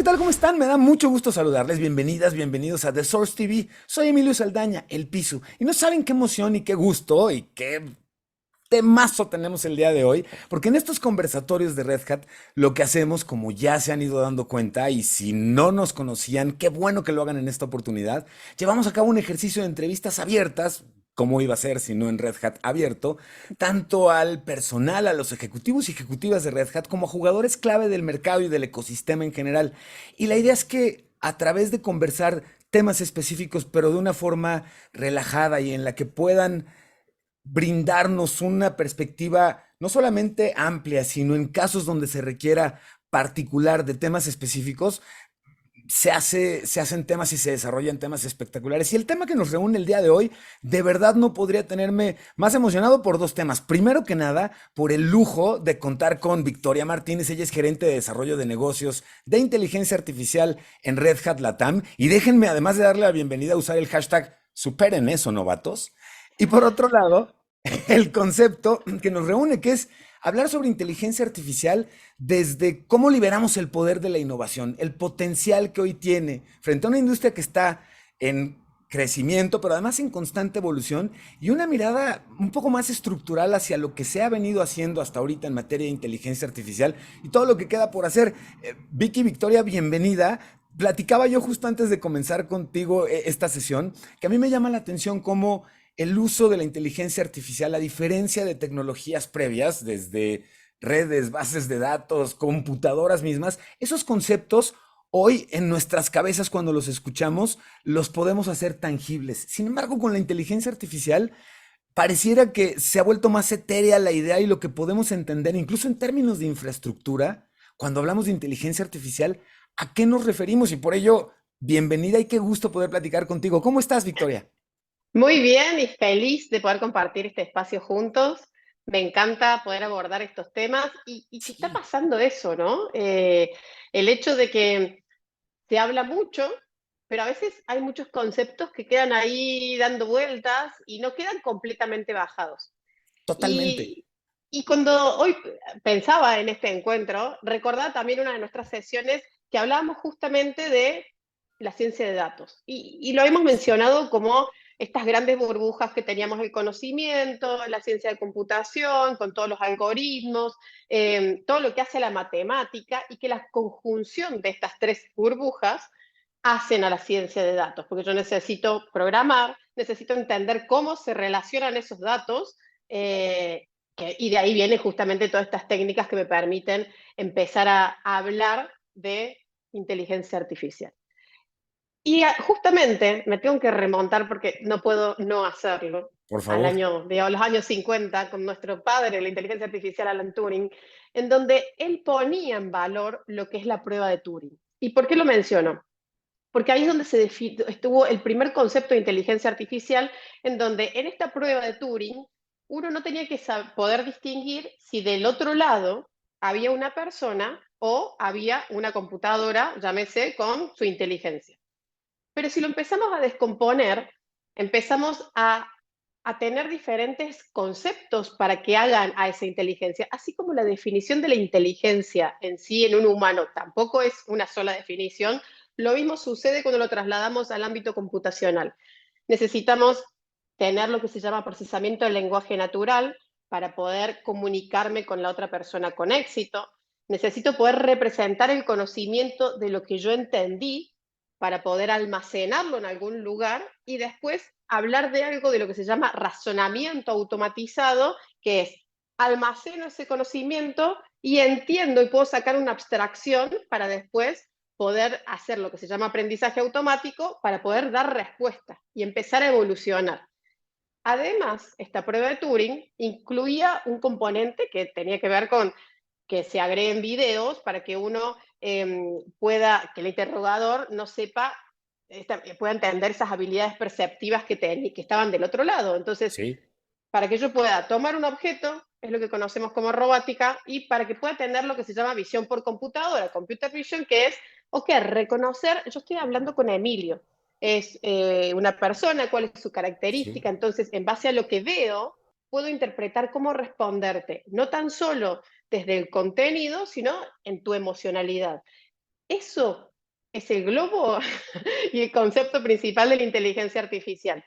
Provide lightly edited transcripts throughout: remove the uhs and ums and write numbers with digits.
tal? ¿Cómo están? Me da mucho gusto saludarles. Bienvenidas, bienvenidos a The Source TV. Soy Emilio Saldaña, el Pisu. Y no saben qué emoción y qué gusto y qué temazo tenemos el día de hoy, porque en estos conversatorios de Red Hat lo que hacemos, como ya se han ido dando cuenta, y si no nos conocían, qué bueno que lo hagan en esta oportunidad, llevamos a cabo un ejercicio de entrevistas abiertas. ¿Cómo iba a ser si no en Red Hat abierto? Tanto al personal, a los ejecutivos y ejecutivas de Red Hat, como a jugadores clave del mercado y del ecosistema en general. Y la idea es que a través de conversar temas específicos, pero de una forma relajada y en la que puedan brindarnos una perspectiva no solamente amplia, sino en casos donde se requiera particular de temas específicos, se hacen temas y se desarrollan temas espectaculares. Y el tema que nos reúne el día de hoy, de verdad no podría tenerme más emocionado por dos temas. Primero que nada, por el lujo de contar con Victoria Martínez. Ella es gerente de desarrollo de negocios de inteligencia artificial en Red Hat Latam. Y déjenme, además de darle la bienvenida, usar el hashtag superen eso, novatos. Y por otro lado, el concepto que nos reúne, que es hablar sobre inteligencia artificial desde cómo liberamos el poder de la innovación, el potencial que hoy tiene frente a una industria que está en crecimiento, pero además en constante evolución, y una mirada un poco más estructural hacia lo que se ha venido haciendo hasta ahorita en materia de inteligencia artificial y todo lo que queda por hacer. Vicky, Victoria, bienvenida. Platicaba yo justo antes de comenzar contigo esta sesión, que a mí me llama la atención cómo el uso de la inteligencia artificial, a diferencia de tecnologías previas, desde redes, bases de datos, computadoras mismas, esos conceptos hoy en nuestras cabezas cuando los escuchamos los podemos hacer tangibles. Sin embargo, con la inteligencia artificial pareciera que se ha vuelto más etérea la idea y lo que podemos entender, incluso en términos de infraestructura, cuando hablamos de inteligencia artificial, ¿a qué nos referimos? Y por ello, bienvenida y qué gusto poder platicar contigo. ¿Cómo estás, Victoria? Muy bien y feliz de poder compartir este espacio juntos. Me encanta poder abordar estos temas y que está Sí. pasando eso, ¿no? El hecho de que se habla mucho, pero a veces hay muchos conceptos que quedan ahí dando vueltas y no quedan completamente bajados. Totalmente. Y, y cuando hoy pensaba en este encuentro, recordaba también una de nuestras sesiones que hablábamos justamente de la ciencia de datos. Y lo hemos mencionado como estas grandes burbujas que teníamos el conocimiento, la ciencia de computación, con todos los algoritmos, todo lo que hace la matemática y que la conjunción de estas tres burbujas hacen a la ciencia de datos, porque yo necesito programar, necesito entender cómo se relacionan esos datos y de ahí vienen justamente todas estas técnicas que me permiten empezar a hablar de inteligencia artificial. Y justamente me tengo que remontar porque no puedo no hacerlo Por al favor. año, digamos, los años 50 con nuestro padre, la inteligencia artificial, Alan Turing, en donde él ponía en valor lo que es la prueba de Turing. ¿Y por qué lo menciono? Porque ahí es donde estuvo el primer concepto de inteligencia artificial, en donde en esta prueba de Turing uno no tenía que poder distinguir si del otro lado había una persona o había una computadora, llámese, con su inteligencia. Pero si lo empezamos a descomponer, empezamos a tener diferentes conceptos para que hagan a esa inteligencia, así como la definición de la inteligencia en sí en un humano tampoco es una sola definición. Lo mismo sucede cuando lo trasladamos al ámbito computacional. Necesitamos tener lo que se llama procesamiento del lenguaje natural para poder comunicarme con la otra persona con éxito. Necesito poder representar el conocimiento de lo que yo entendí para poder almacenarlo en algún lugar y después hablar de algo de lo que se llama razonamiento automatizado, que es almaceno ese conocimiento y entiendo y puedo sacar una abstracción para después poder hacer lo que se llama aprendizaje automático para poder dar respuesta y empezar a evolucionar. Además, esta prueba de Turing incluía un componente que tenía que ver con que se agreguen videos para que uno pueda, que el interrogador no sepa, pueda entender esas habilidades perceptivas que estaban del otro lado. Entonces, Sí. para que yo pueda tomar un objeto, es lo que conocemos como robótica, y para que pueda tener lo que se llama visión por computadora, computer vision, que es, ok, reconocer, yo estoy hablando con Emilio, es una persona, cuál es su Sí. característica, entonces en base a lo que veo, puedo interpretar cómo responderte, no tan solo desde el contenido, sino en tu emocionalidad. Eso es el globo y el concepto principal de la inteligencia artificial.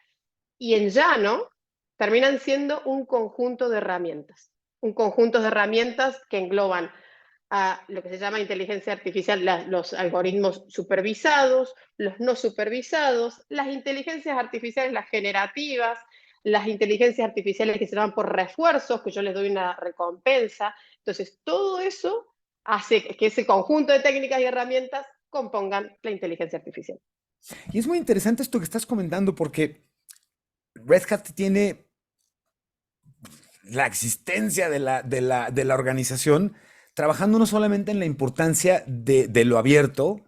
Y en llano terminan siendo un conjunto de herramientas que engloban a lo que se llama inteligencia artificial, los algoritmos supervisados, los no supervisados, las inteligencias artificiales, las generativas, las inteligencias artificiales que se llaman por refuerzos, que yo les doy una recompensa. Entonces, todo eso hace que ese conjunto de técnicas y herramientas compongan la inteligencia artificial. Y es muy interesante esto que estás comentando porque Red Hat tiene la existencia de la organización trabajando no solamente en la importancia de lo abierto,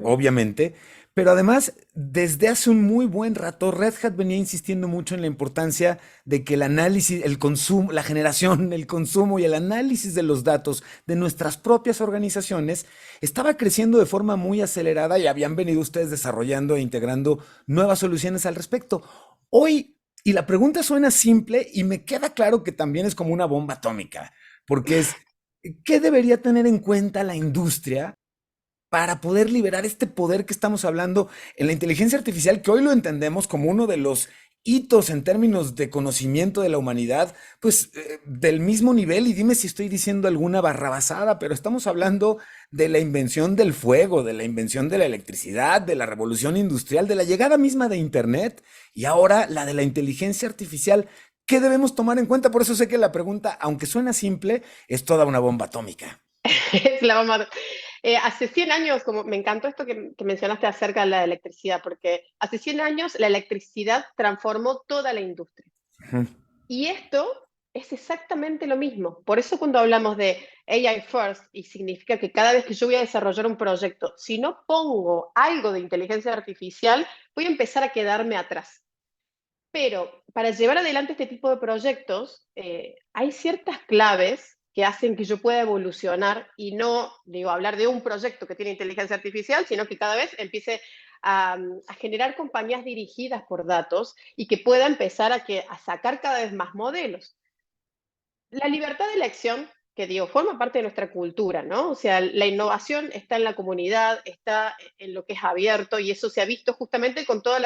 obviamente, pero además desde hace un muy buen rato Red Hat venía insistiendo mucho en la importancia de que el análisis, el consumo, la generación, el consumo y el análisis de los datos de nuestras propias organizaciones estaba creciendo de forma muy acelerada y habían venido ustedes desarrollando e integrando nuevas soluciones al respecto. Hoy y la pregunta suena simple y me queda claro que también es como una bomba atómica, porque es, ¿qué debería tener en cuenta la industria para poder liberar este poder que estamos hablando en la inteligencia artificial, que hoy lo entendemos como uno de los hitos en términos de conocimiento de la humanidad, pues del mismo nivel, y dime si estoy diciendo alguna barrabasada, pero estamos hablando de la invención del fuego, de la invención de la electricidad, de la revolución industrial, de la llegada misma de Internet y ahora la de la inteligencia artificial. ¿Qué debemos tomar en cuenta? Por eso sé que la pregunta, aunque suena simple, es toda una bomba atómica. Es la bomba. Hace 100 años, como me encantó esto que mencionaste acerca de la electricidad, porque hace 100 años la electricidad transformó toda la industria. Ujú. Y esto es exactamente lo mismo. Por eso cuando hablamos de AI First, y significa que cada vez que yo voy a desarrollar un proyecto, si no pongo algo de inteligencia artificial, voy a empezar a quedarme atrás. Pero para llevar adelante este tipo de proyectos, hay ciertas claves que hacen que yo pueda evolucionar y no, digo, hablar de un proyecto que tiene inteligencia artificial, sino que cada vez empiece a generar compañías dirigidas por datos y que pueda empezar a sacar cada vez más modelos. La libertad de elección, que digo, forma parte de nuestra cultura, ¿no? O sea, la innovación está en la comunidad, está en lo que es abierto y eso se ha visto justamente con todos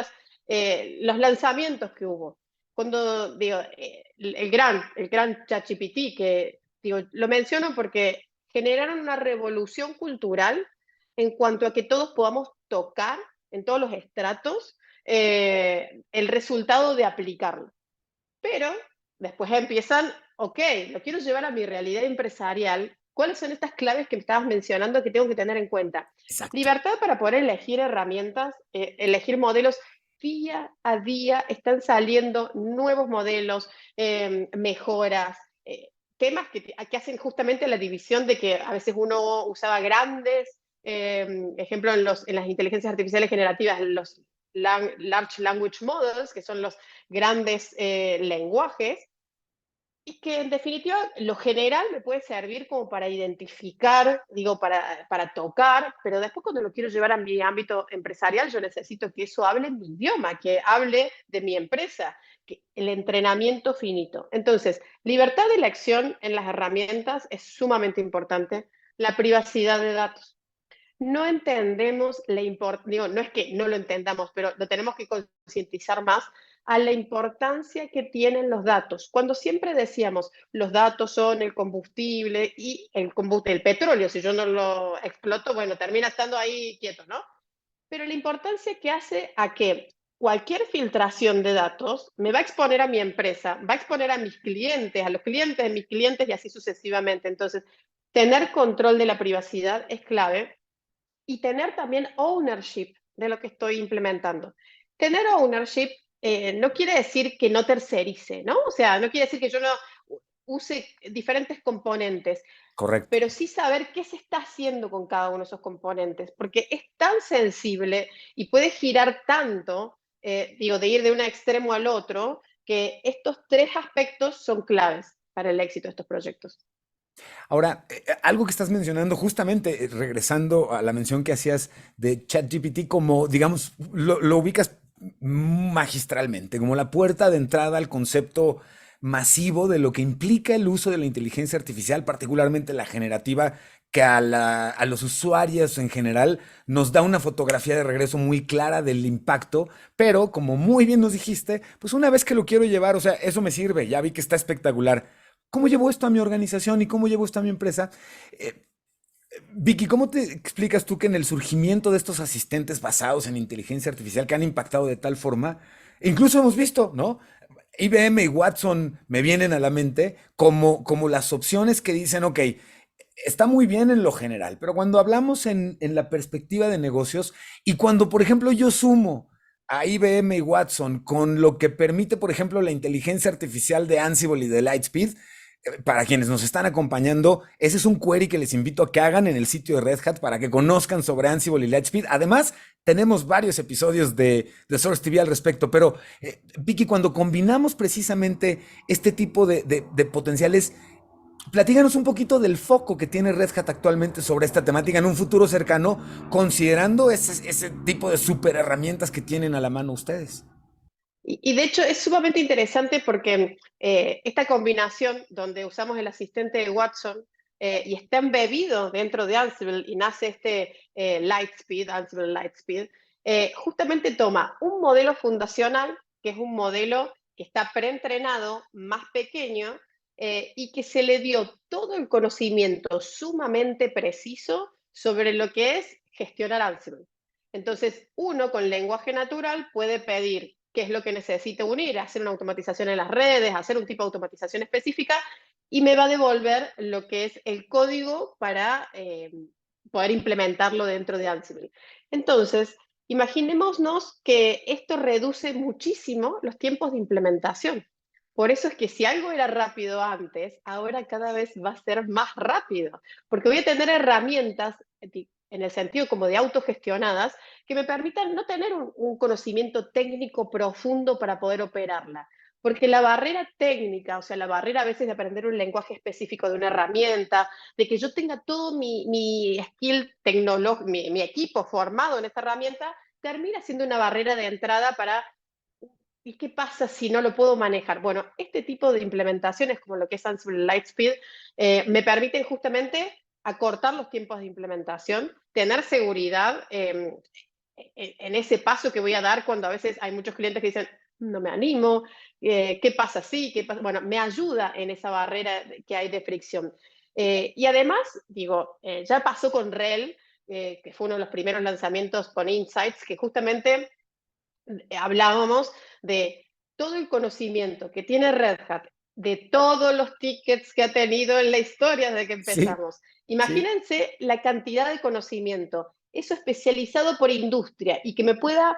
los lanzamientos que hubo. Cuando, digo, el gran ChatGPT, que digo, lo menciono porque generaron una revolución cultural en cuanto a que todos podamos tocar en todos los estratos el resultado de aplicarlo. Pero después empiezan, ok, lo quiero llevar a mi realidad empresarial. ¿Cuáles son estas claves que me estabas mencionando que tengo que tener en cuenta? Exacto. Libertad para poder elegir herramientas, elegir modelos. Día a día están saliendo nuevos modelos, mejoras, temas que hacen justamente la división de que a veces uno usaba grandes, ejemplo, en las inteligencias artificiales generativas, los Large Language Models, que son los grandes lenguajes, y que en definitiva lo general me puede servir como para identificar, digo, para tocar, pero después cuando lo quiero llevar a mi ámbito empresarial, yo necesito que eso hable mi idioma, que hable de mi empresa, que el entrenamiento finito. Entonces, libertad de elección en las herramientas es sumamente importante, la privacidad de datos. No entendemos la importancia, digo, no es que no lo entendamos, pero lo tenemos que concientizar más a la importancia que tienen los datos. Cuando siempre decíamos, los datos son el combustible y el petróleo, si yo no lo exploto, bueno, termina estando ahí quieto, ¿no? Pero la importancia que hace a que cualquier filtración de datos me va a exponer a mi empresa, va a exponer a mis clientes, a los clientes de mis clientes y así sucesivamente. Entonces, tener control de la privacidad es clave y tener también ownership de lo que estoy implementando. Tener ownership no quiere decir que no tercerice, ¿no? O sea, no quiere decir que yo no use diferentes componentes, Correcto. pero sí saber qué se está haciendo con cada uno de esos componentes, porque es tan sensible y puede girar tanto, digo, de ir de un extremo al otro, que estos tres aspectos son claves para el éxito de estos proyectos. Ahora, algo que estás mencionando, justamente regresando a la mención que hacías de ChatGPT, como, digamos, lo ubicas magistralmente, como la puerta de entrada al concepto masivo de lo que implica el uso de la inteligencia artificial, particularmente la generativa, que a los usuarios en general nos da una fotografía de regreso muy clara del impacto, pero como muy bien nos dijiste, pues una vez que lo quiero llevar, o sea, eso me sirve, ya vi que está espectacular. ¿Cómo llevo esto a mi organización y cómo llevo esto a mi empresa? Eh, Vicky, ¿cómo te explicas tú que en el surgimiento de estos asistentes basados en inteligencia artificial que han impactado de tal forma, incluso hemos visto, ¿no? IBM y Watson me vienen a la mente como las opciones que dicen, ok, está muy bien en lo general, pero cuando hablamos en la perspectiva de negocios y cuando, por ejemplo, yo sumo a IBM y Watson con lo que permite, por ejemplo, la inteligencia artificial de Ansible y de Lightspeed, para quienes nos están acompañando, ese es un query que les invito a que hagan en el sitio de Red Hat para que conozcan sobre Ansible y Lightspeed. Además, tenemos varios episodios de Source TV al respecto, pero Vicky, cuando combinamos precisamente este tipo de potenciales, platíganos un poquito del foco que tiene Red Hat actualmente sobre esta temática en un futuro cercano, considerando ese tipo de super herramientas que tienen a la mano ustedes. Y de hecho es sumamente interesante porque esta combinación donde usamos el asistente de Watson y está embebido dentro de Ansible y nace este Lightspeed, Ansible Lightspeed, justamente toma un modelo fundacional, que es un modelo que está preentrenado, más pequeño, y que se le dio todo el conocimiento sumamente preciso sobre lo que es gestionar Ansible. Entonces, uno con lenguaje natural puede pedir qué es lo que necesita unir, hacer una automatización en las redes, hacer un tipo de automatización específica, y me va a devolver lo que es el código para poder implementarlo dentro de Ansible. Entonces, imaginémonos que esto reduce muchísimo los tiempos de implementación. Por eso es que si algo era rápido antes, ahora cada vez va a ser más rápido, porque voy a tener herramientas en el sentido como de autogestionadas que me permitan no tener un conocimiento técnico profundo para poder operarla. Porque la barrera técnica, o sea, la barrera a veces de aprender un lenguaje específico de una herramienta, de que yo tenga todo mi skill tecnológico, mi equipo formado en esta herramienta, termina siendo una barrera de entrada para ¿y qué pasa si no lo puedo manejar? Bueno, este tipo de implementaciones, como lo que es Ansible Lightspeed, me permiten justamente acortar los tiempos de implementación, tener seguridad en ese paso que voy a dar cuando a veces hay muchos clientes que dicen, no me animo, ¿qué pasa así? ¿Qué pasa? Bueno, me ayuda en esa barrera que hay de fricción. Y además, digo, ya pasó con RHEL, que fue uno de los primeros lanzamientos con Insights, que justamente hablábamos de todo el conocimiento que tiene Red Hat, de todos los tickets que ha tenido en la historia desde que Sí, empezamos. sí. Imagínense la cantidad de conocimiento, eso especializado por industria y que me pueda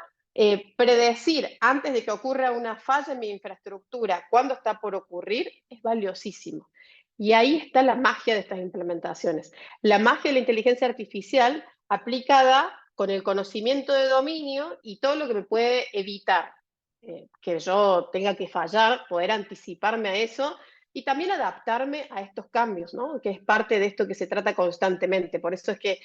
predecir antes de que ocurra una falla en mi infraestructura, cuándo está por ocurrir, es valiosísimo. Y ahí está la magia de estas implementaciones. La magia de la inteligencia artificial aplicada con el conocimiento de dominio y todo lo que me puede evitar que yo tenga que fallar, poder anticiparme a eso y también adaptarme a estos cambios, ¿no? Que es parte de esto que se trata constantemente. Por eso es que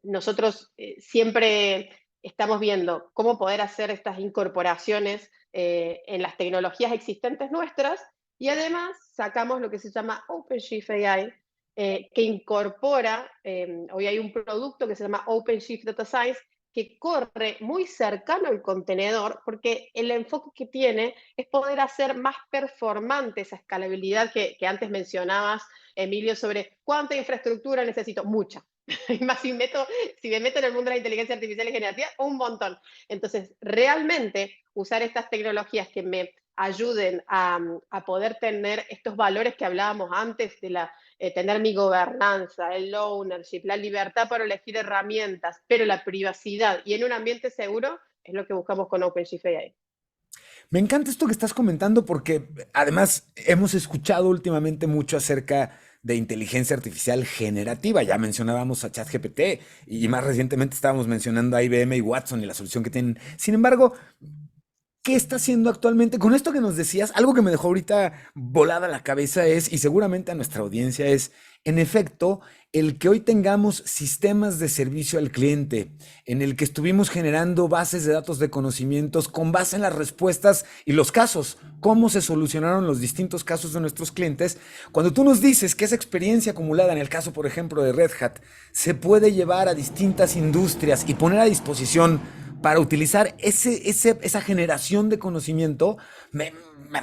nosotros siempre estamos viendo cómo poder hacer estas incorporaciones en las tecnologías existentes nuestras y además sacamos lo que se llama OpenShift AI, que incorpora, hoy hay un producto que se llama OpenShift Data Science, que corre muy cercano al contenedor, porque el enfoque que tiene es poder hacer más performante esa escalabilidad que antes mencionabas, Emilio, sobre cuánta infraestructura necesito. Mucha. Y más si me meto en el mundo de la inteligencia artificial y generativa, un montón. Entonces, realmente usar estas tecnologías que me ayuden a poder tener estos valores que hablábamos antes de tener mi gobernanza, el ownership, la libertad para elegir herramientas, pero la privacidad y en un ambiente seguro es lo que buscamos con OpenShift AI. Me encanta esto que estás comentando porque además hemos escuchado últimamente mucho acerca de inteligencia artificial generativa. Ya mencionábamos a ChatGPT y más recientemente estábamos mencionando a IBM y Watson y la solución que tienen. Sin embargo, ¿qué está haciendo actualmente? Con esto que nos decías, algo que me dejó ahorita volada la cabeza es, y seguramente a nuestra audiencia es, en efecto, el que hoy tengamos sistemas de servicio al cliente, en el que estuvimos generando bases de datos de conocimientos con base en las respuestas y los casos, cómo se solucionaron los distintos casos de nuestros clientes. Cuando tú nos dices que esa experiencia acumulada, en el caso, por ejemplo, de Red Hat, se puede llevar a distintas industrias y poner a disposición para utilizar esa generación de conocimiento, me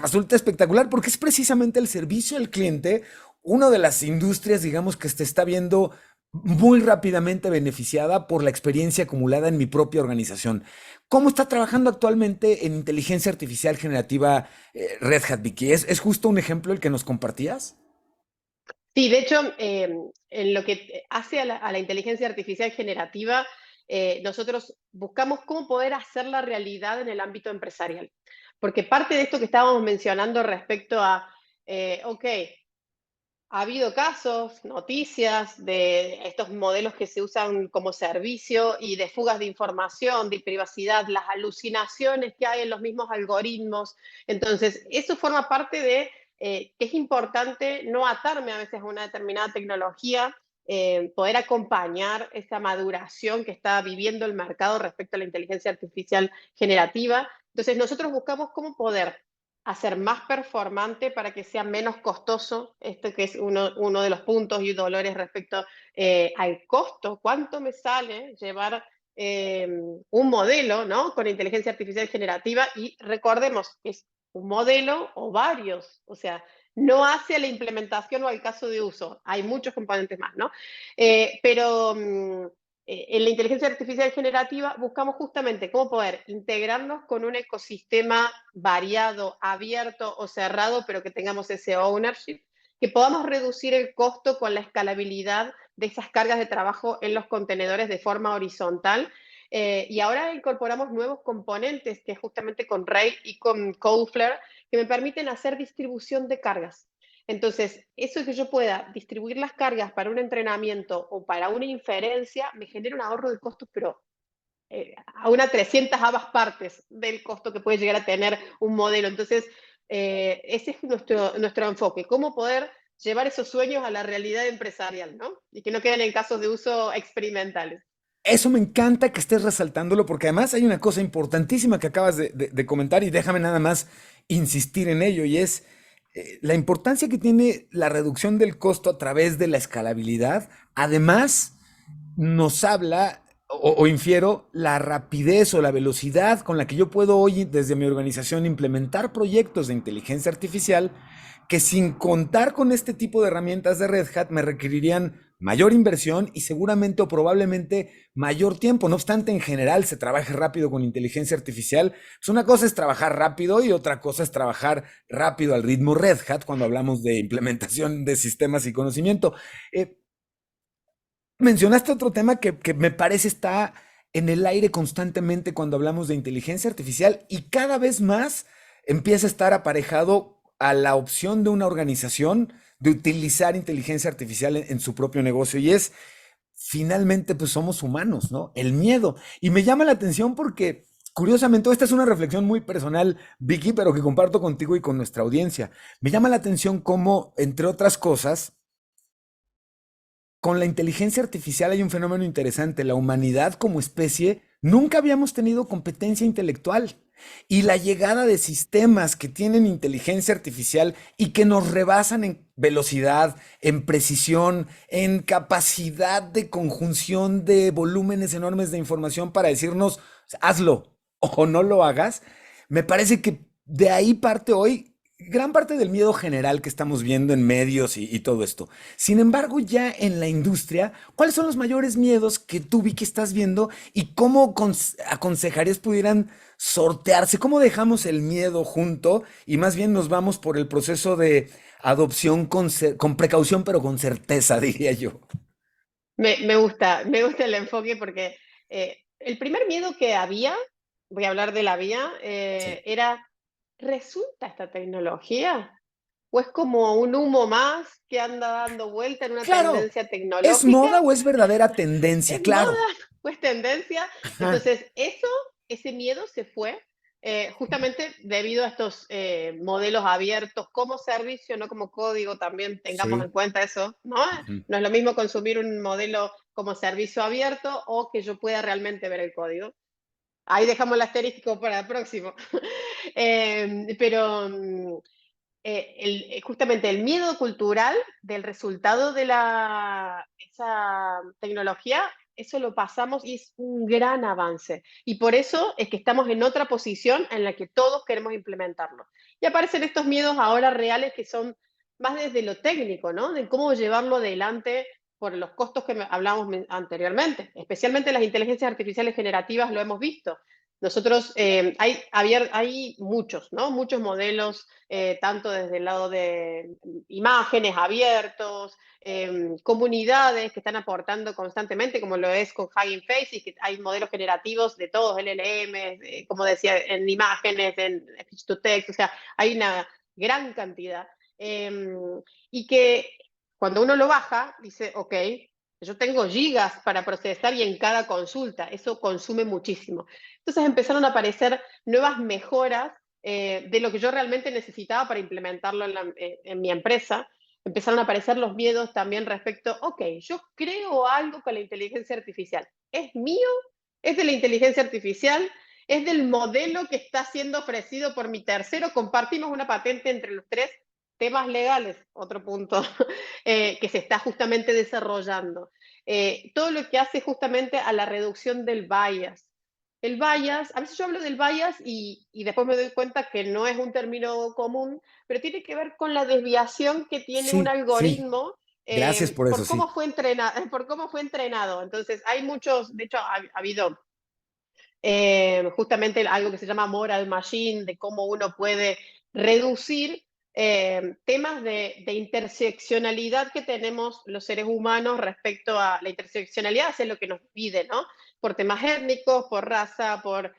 resulta espectacular porque es precisamente el servicio al cliente una de las industrias, digamos, que se está viendo muy rápidamente beneficiada por la experiencia acumulada en mi propia organización. ¿Cómo está trabajando actualmente en inteligencia artificial generativa Red Hat, Vicky? ¿Es justo un ejemplo el que nos compartías? Sí, de hecho, en lo que hace a la inteligencia artificial generativa, nosotros buscamos cómo poder hacerla realidad en el ámbito empresarial. Porque parte de esto que estábamos mencionando respecto a, ok, ha habido casos, noticias de estos modelos que se usan como servicio y de fugas de información, de privacidad, las alucinaciones que hay en los mismos algoritmos. Entonces, eso forma parte de que es importante no atarme a veces a una determinada tecnología, poder acompañar esa maduración que está viviendo el mercado respecto a la inteligencia artificial generativa. Entonces, nosotros buscamos cómo poder hacer más performante para que sea menos costoso, esto que es uno de los puntos y dolores respecto al costo, cuánto me sale llevar un modelo, ¿no? Con inteligencia artificial generativa y recordemos que es un modelo o varios, o sea, no hace a la implementación o al caso de uso, hay muchos componentes más, ¿no? Pero en la inteligencia artificial generativa buscamos justamente cómo poder integrarnos con un ecosistema variado, abierto o cerrado, pero que tengamos ese ownership, que podamos reducir el costo con la escalabilidad de esas cargas de trabajo en los contenedores de forma horizontal. Y ahora incorporamos nuevos componentes, que es justamente con RAID y con Cloudflare, que me permiten hacer distribución de cargas. Entonces, eso de que yo pueda distribuir las cargas para un entrenamiento o para una inferencia me genera un ahorro de costos, pero a una 300 partes del costo que puede llegar a tener un modelo. Entonces, ese es nuestro enfoque, cómo poder llevar esos sueños a la realidad empresarial, ¿no? Y que no queden en casos de uso experimentales. Eso me encanta que estés resaltándolo porque además hay una cosa importantísima que acabas de comentar y déjame nada más insistir en ello y es la importancia que tiene la reducción del costo a través de la escalabilidad. Además, nos habla o infiero la rapidez o la velocidad con la que yo puedo hoy desde mi organización implementar proyectos de inteligencia artificial que sin contar con este tipo de herramientas de Red Hat me requerirían mayor inversión y seguramente o probablemente mayor tiempo. No obstante, en general se trabaja rápido con inteligencia artificial. Pues una cosa es trabajar rápido y otra cosa es trabajar rápido al ritmo Red Hat cuando hablamos de implementación de sistemas y conocimiento. Eh, Mencionaste otro tema que me parece está en el aire constantemente cuando hablamos de inteligencia artificial y cada vez más empieza a estar aparejado a la opción de una organización de utilizar inteligencia artificial en su propio negocio y es finalmente pues somos humanos, ¿no? El miedo. Y me llama la atención porque curiosamente esta es una reflexión muy personal, Vicky, pero que comparto contigo y con nuestra audiencia. Me llama la atención cómo, entre otras cosas, con la inteligencia artificial hay un fenómeno interesante. La humanidad como especie nunca habíamos tenido competencia intelectual. Y la llegada de sistemas que tienen inteligencia artificial y que nos rebasan en velocidad, en precisión, en capacidad de conjunción de volúmenes enormes de información para decirnos, hazlo o no lo hagas, me parece que de ahí parte hoy gran parte del miedo general que estamos viendo en medios y todo esto. Sin embargo, ya en la industria, ¿cuáles son los mayores miedos que tú vi que estás viendo y cómo aconsejarías pudieran sortearse? ¿Cómo dejamos el miedo junto y más bien nos vamos por el proceso de adopción con precaución pero con certeza, diría yo? Me gusta el enfoque porque el primer miedo que había, voy a hablar de la vía, Sí. era, ¿resulta esta tecnología? ¿O es como un humo más que anda dando vuelta en una Claro, tendencia ¿es tecnológica? moda o es verdadera tendencia? ¿Es moda? Claro. ¿O es tendencia? Ajá. Entonces, ese miedo se fue. justamente debido a estos modelos abiertos como servicio, no como código, también tengamos en Sí. cuenta eso, ¿no? Ujú. No es lo mismo consumir un modelo como servicio abierto o que yo pueda realmente ver el código. Ahí dejamos el asterisco para el próximo. Pero justamente el miedo cultural del resultado de esa tecnología, eso lo pasamos y es un gran avance. Y por eso es que estamos en otra posición en la que todos queremos implementarlo. Y aparecen estos miedos ahora reales que son más desde lo técnico, ¿no? De cómo llevarlo adelante por los costos que hablamos anteriormente. Especialmente las inteligencias artificiales generativas lo hemos visto. Nosotros, hay muchos, ¿no? Muchos modelos, tanto desde el lado de imágenes abiertos, comunidades que están aportando constantemente, como lo es con Hugging Face, y que hay modelos generativos de todos, LLM, como decía, en imágenes, en speech to text, o sea, hay una gran cantidad. Y que cuando uno lo baja, dice, ok, yo tengo gigas para procesar y en cada consulta, eso consume muchísimo. Entonces empezaron a aparecer nuevas mejoras de lo que yo realmente necesitaba para implementarlo en mi empresa. Empezaron a aparecer los miedos también respecto, ok, yo creo algo con la inteligencia artificial. ¿Es mío? ¿Es de la inteligencia artificial? ¿Es del modelo que está siendo ofrecido por mi tercero? Compartimos una patente entre los tres. Temas legales, otro punto que se está justamente desarrollando. Todo lo que hace justamente a la reducción del bias. El bias, a veces yo hablo del bias y después me doy cuenta que no es un término común, pero tiene que ver con la desviación que tiene un Sí, sí. algoritmo Gracias por eso, por cómo sí. fue entrenado, por cómo fue entrenado. Entonces, hay muchos, de hecho, ha habido justamente algo que se llama moral machine, de cómo uno puede reducir temas de interseccionalidad que tenemos los seres humanos respecto a la interseccionalidad, es lo que nos pide, ¿no? Por temas étnicos, por raza, por,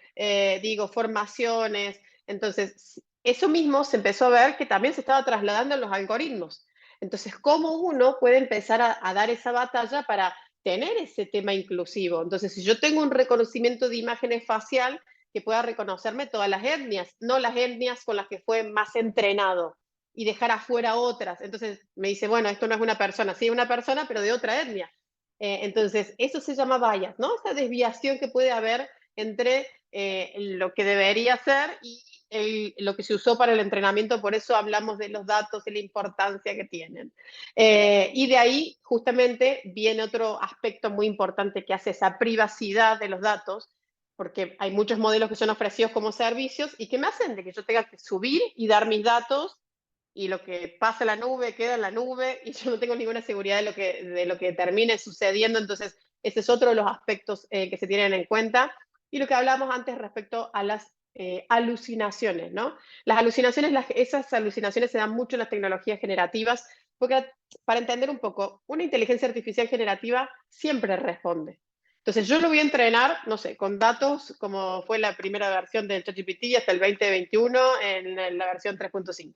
formaciones. Entonces, eso mismo se empezó a ver que también se estaba trasladando en los algoritmos. Entonces, ¿cómo uno puede empezar a dar esa batalla para tener ese tema inclusivo? Entonces, si yo tengo un reconocimiento de imágenes facial, que pueda reconocerme todas las etnias, no las etnias con las que fue más entrenado y dejar afuera otras. Entonces me dice, bueno, esto no es una persona, sí, una persona, pero de otra etnia. Entonces, eso se llama bias, ¿no? Esa desviación que puede haber entre lo que debería ser y lo que se usó para el entrenamiento, por eso hablamos de los datos y la importancia que tienen. Y de ahí justamente viene otro aspecto muy importante que hace esa privacidad de los datos, porque hay muchos modelos que son ofrecidos como servicios y que me hacen de que yo tenga que subir y dar mis datos y lo que pasa en la nube queda en la nube y yo no tengo ninguna seguridad de lo que termine sucediendo. Entonces, ese es otro de los aspectos que se tienen en cuenta. Y lo que hablábamos antes respecto a las alucinaciones, ¿no? Las alucinaciones, esas alucinaciones se dan mucho en las tecnologías generativas, porque para entender un poco, una inteligencia artificial generativa siempre responde. Entonces yo lo voy a entrenar, no sé, con datos como fue la primera versión del ChatGPT hasta el 2021 en la versión 3.5.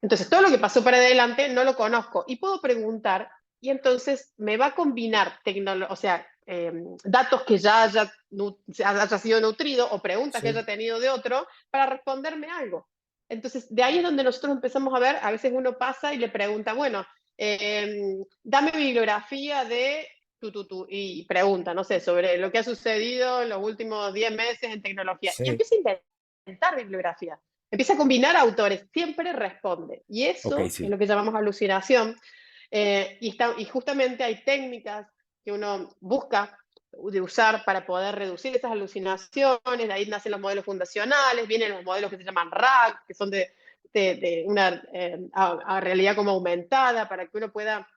Entonces, todo lo que pasó para adelante no lo conozco y puedo preguntar y entonces me va a combinar datos que ya haya sido nutrido o preguntas que haya Sí. tenido de otro para responderme algo. Entonces, de ahí es donde nosotros empezamos a ver, a veces uno pasa y le pregunta, bueno, dame bibliografía de y pregunta, no sé, sobre lo que ha sucedido en los últimos 10 meses en tecnología. Y Sí. empieza a inventar bibliografía. Empieza a combinar autores, siempre responde. Y Ok, eso es sí. lo que llamamos alucinación. Y justamente hay técnicas que uno busca de usar para poder reducir esas alucinaciones. De ahí nacen los modelos fundacionales, vienen los modelos que se llaman RAG, que son de una realidad como aumentada, para que uno pueda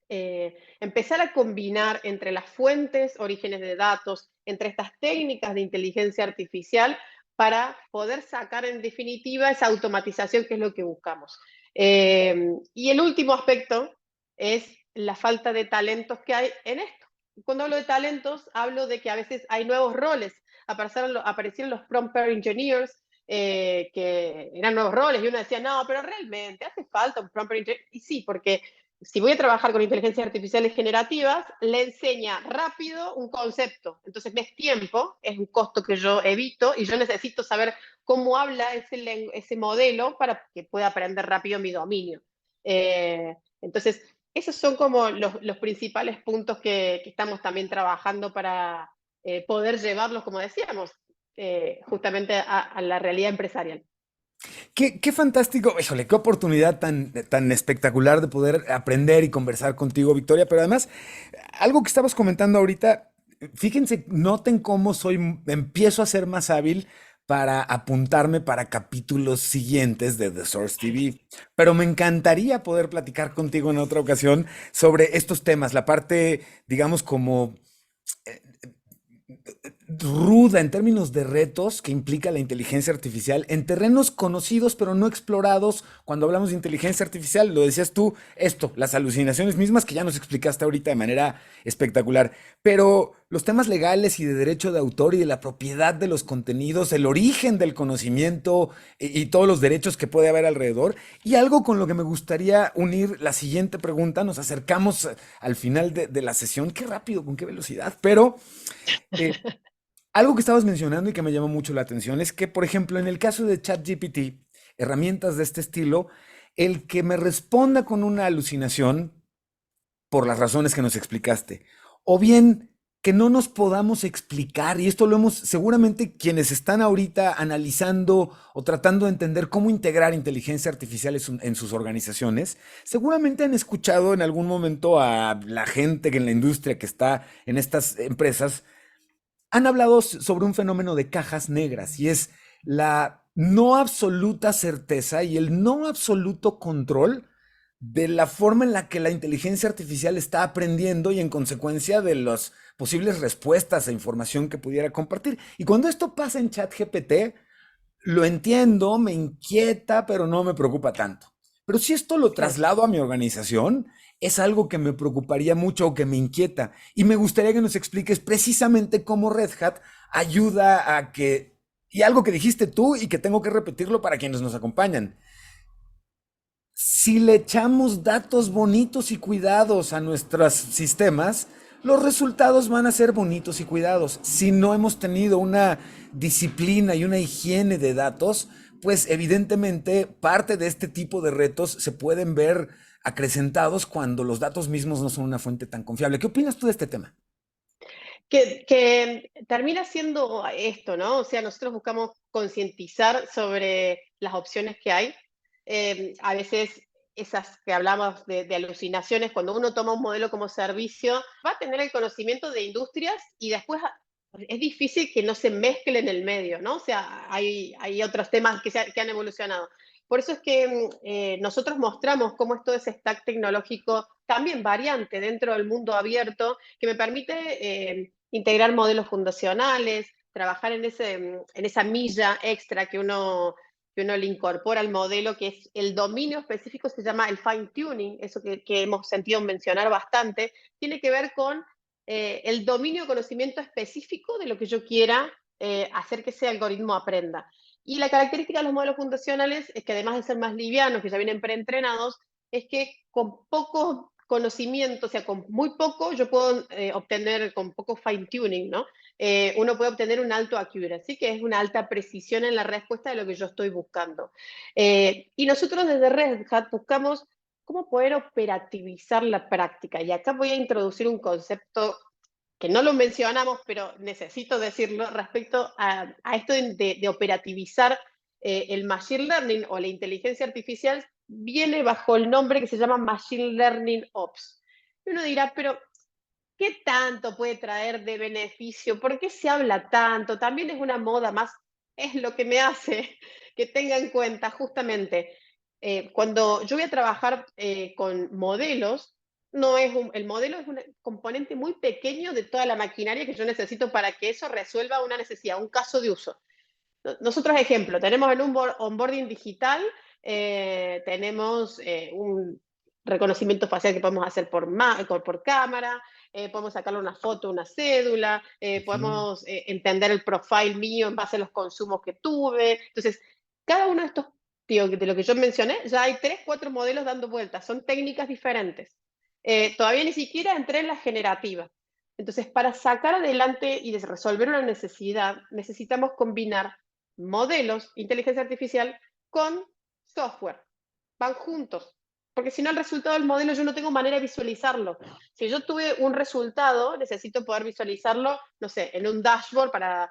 empezar a combinar entre las fuentes, orígenes de datos, entre estas técnicas de inteligencia artificial para poder sacar en definitiva esa automatización que es lo que buscamos. Y el último aspecto es la falta de talentos que hay en esto. Cuando hablo de talentos, hablo de que a veces hay nuevos roles. Aparecieron los prompt engineers, que eran nuevos roles, y uno decía, no, pero realmente hace falta un prompt engineer. Y sí, porque si voy a trabajar con inteligencias artificiales generativas, le enseña rápido un concepto. Entonces me es tiempo, es un costo que yo evito y yo necesito saber cómo habla ese modelo para que pueda aprender rápido mi dominio. Entonces, esos son como los principales puntos que estamos también trabajando para poder llevarlos, como decíamos, justamente a la realidad empresarial. Qué fantástico, híjole, qué oportunidad tan espectacular de poder aprender y conversar contigo, Victoria. Pero además, algo que estabas comentando ahorita, fíjense, noten cómo empiezo a ser más hábil para apuntarme para capítulos siguientes de The Source TV. Pero me encantaría poder platicar contigo en otra ocasión sobre estos temas, la parte, digamos, como ruda en términos de retos que implica la inteligencia artificial en terrenos conocidos pero no explorados. Cuando hablamos de inteligencia artificial, lo decías tú, las alucinaciones mismas que ya nos explicaste ahorita de manera espectacular, pero los temas legales y de derecho de autor y de la propiedad de los contenidos, el origen del conocimiento y todos los derechos que puede haber alrededor. Y algo con lo que me gustaría unir la siguiente pregunta, nos acercamos al final de la sesión, qué rápido, con qué velocidad, pero... eh, algo que estabas mencionando y que me llamó mucho la atención es que, por ejemplo, en el caso de ChatGPT, herramientas de este estilo, el que me responda con una alucinación, por las razones que nos explicaste, o bien que no nos podamos explicar, y esto lo hemos, seguramente quienes están ahorita analizando o tratando de entender cómo integrar inteligencia artificial en sus organizaciones, seguramente han escuchado en algún momento a la gente que en la industria que está en estas empresas han hablado sobre un fenómeno de cajas negras y es la no absoluta certeza y el no absoluto control de la forma en la que la inteligencia artificial está aprendiendo y en consecuencia de las posibles respuestas e información que pudiera compartir. Y cuando esto pasa en ChatGPT, lo entiendo, me inquieta, pero no me preocupa tanto. Pero si esto lo Claro. traslado a mi organización, es algo que me preocuparía mucho o que me inquieta. Y me gustaría que nos expliques precisamente cómo Red Hat ayuda a que, y algo que dijiste tú y que tengo que repetirlo para quienes nos acompañan, si le echamos datos bonitos y cuidados a nuestros sistemas, los resultados van a ser bonitos y cuidados. Si no hemos tenido una disciplina y una higiene de datos, pues evidentemente parte de este tipo de retos se pueden ver acrecentados cuando los datos mismos no son una fuente tan confiable. ¿Qué opinas tú de este tema? Que termina siendo esto, ¿no? O sea, nosotros buscamos concientizar sobre las opciones que hay. A veces esas que hablamos de alucinaciones, cuando uno toma un modelo como servicio, va a tener el conocimiento de industrias y después es difícil que no se mezcle en el medio, ¿no? O sea, hay otros temas que han evolucionado. Por eso es que nosotros mostramos cómo es todo ese stack tecnológico también variante dentro del mundo abierto que me permite integrar modelos fundacionales, trabajar en esa milla extra que uno le incorpora al modelo, que es el dominio específico, se llama el fine tuning, eso que hemos sentido mencionar bastante, tiene que ver con el dominio de conocimiento específico de lo que yo quiera hacer que ese algoritmo aprenda. Y la característica de los modelos fundacionales es que además de ser más livianos, que ya vienen preentrenados, es que con poco conocimiento, o sea, con muy poco, yo puedo obtener, con poco fine tuning, ¿no? Uno puede obtener un alto accuracy, que es una alta precisión en la respuesta de lo que yo estoy buscando. Y nosotros desde Red Hat buscamos cómo poder operativizar la práctica. Y acá voy a introducir un concepto que no lo mencionamos, pero necesito decirlo, respecto a esto de operativizar el Machine Learning o la inteligencia artificial, viene bajo el nombre que se llama Machine Learning Ops. Y uno dirá, pero ¿qué tanto puede traer de beneficio? ¿Por qué se habla tanto? También es una moda más, es lo que me hace que tenga en cuenta justamente cuando yo voy a trabajar con modelos, no es el modelo es un componente muy pequeño de toda la maquinaria que yo necesito para que eso resuelva una necesidad, un caso de uso. Nosotros, ejemplo, tenemos en un onboarding digital, tenemos un reconocimiento facial que podemos hacer por cámara, podemos sacarle una foto, una cédula, Ujú. podemos entender el profile mío en base a los consumos que tuve. Entonces, cada uno de estos digo, de lo que yo mencioné, ya hay 3, 4 modelos dando vueltas, son técnicas diferentes. Todavía ni siquiera entré en la generativa. Entonces, para sacar adelante y resolver una necesidad, necesitamos combinar modelos, inteligencia artificial, con software. Van juntos. Porque si no, el resultado del modelo yo no tengo manera de visualizarlo. Si yo tuve un resultado, necesito poder visualizarlo, no sé, en un dashboard para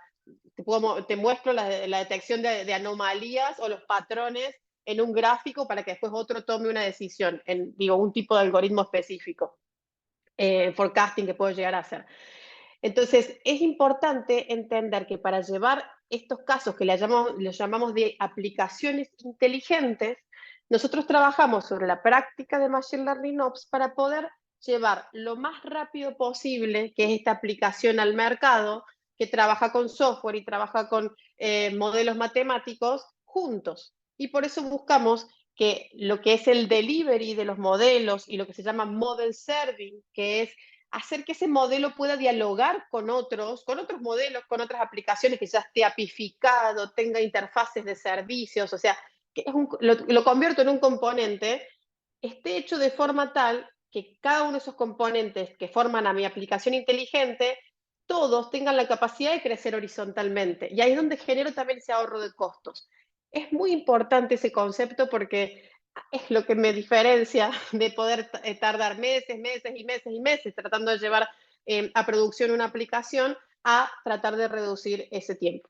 te muestro la detección de anomalías o los patrones en un gráfico para que después otro tome una decisión, digo, un tipo de algoritmo específico, forecasting que puedo llegar a hacer. Entonces, es importante entender que para llevar estos casos que los llamamos de aplicaciones inteligentes, nosotros trabajamos sobre la práctica de Machine Learning Ops para poder llevar lo más rápido posible que es esta aplicación al mercado, que trabaja con software y trabaja con modelos matemáticos juntos. Y por eso buscamos que lo que es el delivery de los modelos y lo que se llama model serving, que es hacer que ese modelo pueda dialogar con otros modelos, con otras aplicaciones, que ya esté apificado, tenga interfaces de servicios, o sea, que lo convierto en un componente, esté hecho de forma tal que cada uno de esos componentes que forman a mi aplicación inteligente, todos tengan la capacidad de crecer horizontalmente. Y ahí es donde genero también ese ahorro de costos. Es muy importante ese concepto porque es lo que me diferencia de poder tardar meses, meses y meses y meses tratando de llevar a producción una aplicación a tratar de reducir ese tiempo.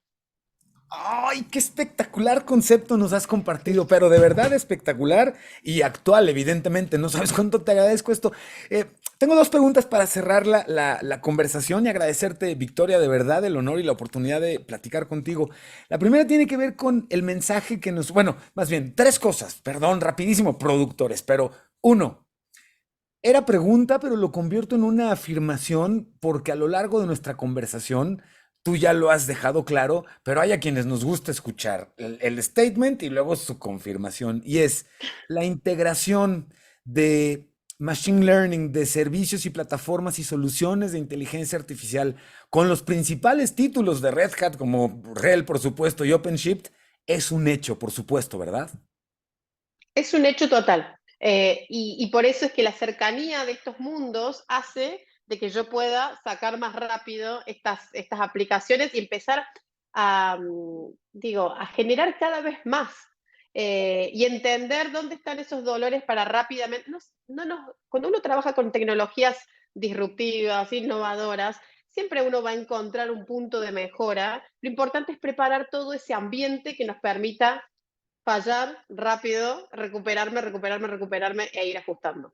¡Ay, qué espectacular concepto nos has compartido! Pero de verdad espectacular y actual, evidentemente. No sabes cuánto te agradezco esto. Tengo dos preguntas para cerrar la conversación y agradecerte, Victoria, de verdad el honor y la oportunidad de platicar contigo. La primera tiene que ver con el mensaje que nos... Bueno, más bien, tres cosas. Perdón, rapidísimo, productores, pero uno. Era pregunta, pero lo convierto en una afirmación porque a lo largo de nuestra conversación tú ya lo has dejado claro, pero hay a quienes nos gusta escuchar el statement y luego su confirmación. Y es la integración de machine learning, de servicios y plataformas y soluciones de inteligencia artificial con los principales títulos de Red Hat como RHEL, por supuesto, y OpenShift, es un hecho, por supuesto, ¿verdad? Es un hecho total. Y por eso es que la cercanía de estos mundos hace de que yo pueda sacar más rápido estas aplicaciones y empezar a generar cada vez más y entender dónde están esos dolores para rápidamente. Cuando uno trabaja con tecnologías disruptivas, innovadoras, siempre uno va a encontrar un punto de mejora. Lo importante es preparar todo ese ambiente que nos permita fallar rápido, recuperarme e ir ajustando.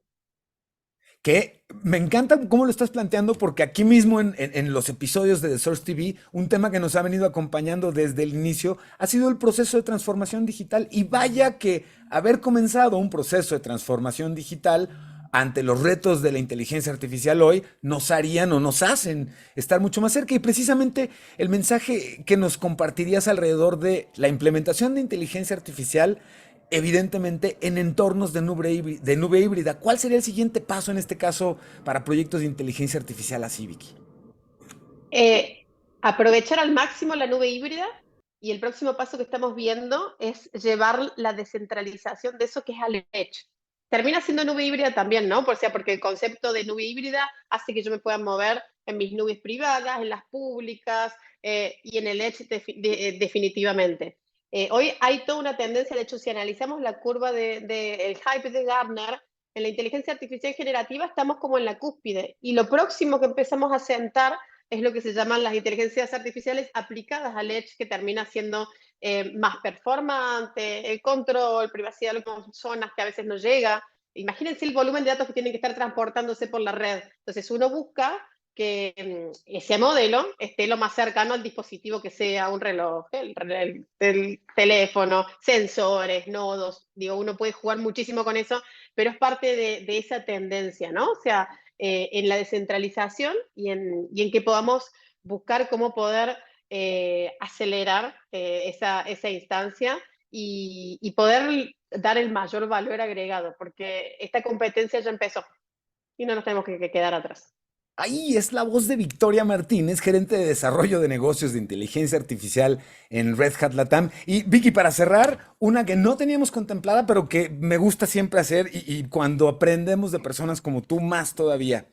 Que me encanta cómo lo estás planteando porque aquí mismo en los episodios de The Source TV, un tema que nos ha venido acompañando desde el inicio ha sido el proceso de transformación digital. Y vaya que haber comenzado un proceso de transformación digital ante los retos de la inteligencia artificial hoy nos harían o nos hacen estar mucho más cerca. Y precisamente el mensaje que nos compartirías alrededor de la implementación de inteligencia artificial evidentemente en entornos de nube híbrida. ¿Cuál sería el siguiente paso en este caso para proyectos de inteligencia artificial así, Vicky? Eh, Aprovechar al máximo la nube híbrida y el próximo paso que estamos viendo es llevar la descentralización de eso que es al edge. Termina siendo nube híbrida también, ¿no? Porque el concepto de nube híbrida hace que yo me pueda mover en mis nubes privadas, en las públicas y en el edge definitivamente. Hoy hay toda una tendencia, de hecho, si analizamos la curva el hype de Gartner, en la inteligencia artificial generativa estamos como en la cúspide y lo próximo que empezamos a sentar es lo que se llaman las inteligencias artificiales aplicadas al edge, que termina siendo más performante, el control, privacidad de las zonas que a veces no llega. Imagínense el volumen de datos que tienen que estar transportándose por la red. Entonces uno busca que ese modelo esté lo más cercano al dispositivo que sea un reloj, el teléfono, sensores, nodos. Digo, uno puede jugar muchísimo con eso, pero es parte de esa tendencia, ¿no? O sea, en la descentralización y en que podamos buscar cómo poder acelerar esa instancia y poder dar el mayor valor agregado, porque esta competencia ya empezó y no nos tenemos que quedar atrás. Ahí es la voz de Victoria Martínez, gerente de desarrollo de negocios de inteligencia artificial en Red Hat Latam. Y Vicky, para cerrar, una que no teníamos contemplada, pero que me gusta siempre hacer y cuando aprendemos de personas como tú, más todavía.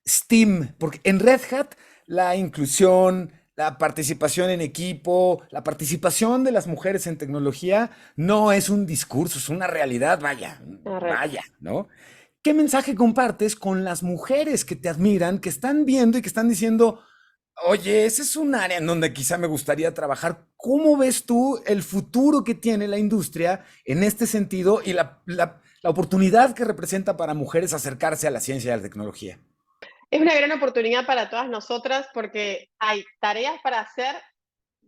STEAM, porque en Red Hat la inclusión, la participación en equipo, la participación de las mujeres en tecnología no es un discurso, es una realidad, vaya, Correcto. vaya, ¿no? ¿Qué mensaje compartes con las mujeres que te admiran, que están viendo y que están diciendo, oye, ese es un área en donde quizá me gustaría trabajar? ¿Cómo ves tú el futuro que tiene la industria en este sentido y la oportunidad que representa para mujeres acercarse a la ciencia y a la tecnología? Es una gran oportunidad para todas nosotras porque hay tareas para hacer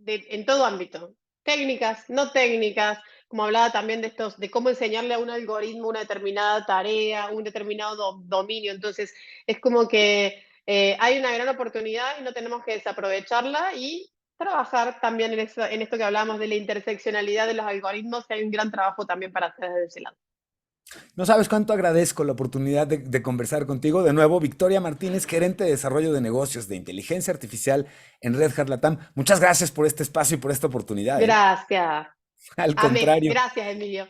en todo ámbito, técnicas, no técnicas, como hablaba también de estos, de cómo enseñarle a un algoritmo una determinada tarea, un determinado dominio. Entonces, es como que hay una gran oportunidad y no tenemos que desaprovecharla y trabajar también en esto que hablábamos de la interseccionalidad de los algoritmos, que hay un gran trabajo también para hacer desde ese lado. No sabes cuánto agradezco la oportunidad de conversar contigo. De nuevo, Victoria Martínez, gerente de desarrollo de negocios de inteligencia artificial en Red Hat Latam. Muchas gracias por este espacio y por esta oportunidad, ¿eh? Gracias. Al Amé. contrario, Gracias, Emilio.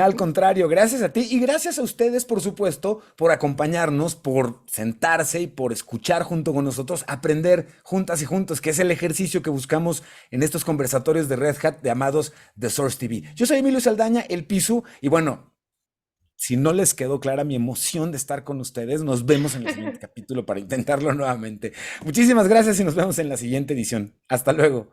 al contrario, gracias a ti y gracias a ustedes, por supuesto, por acompañarnos, por sentarse y por escuchar junto con nosotros, aprender juntas y juntos, que es el ejercicio que buscamos en estos conversatorios de Red Hat llamados The Source TV. Yo soy Emilio Saldaña, el Pisu, y bueno, si no les quedó clara mi emoción de estar con ustedes, nos vemos en el siguiente capítulo para intentarlo nuevamente. Muchísimas gracias y nos vemos en la siguiente edición. Hasta luego.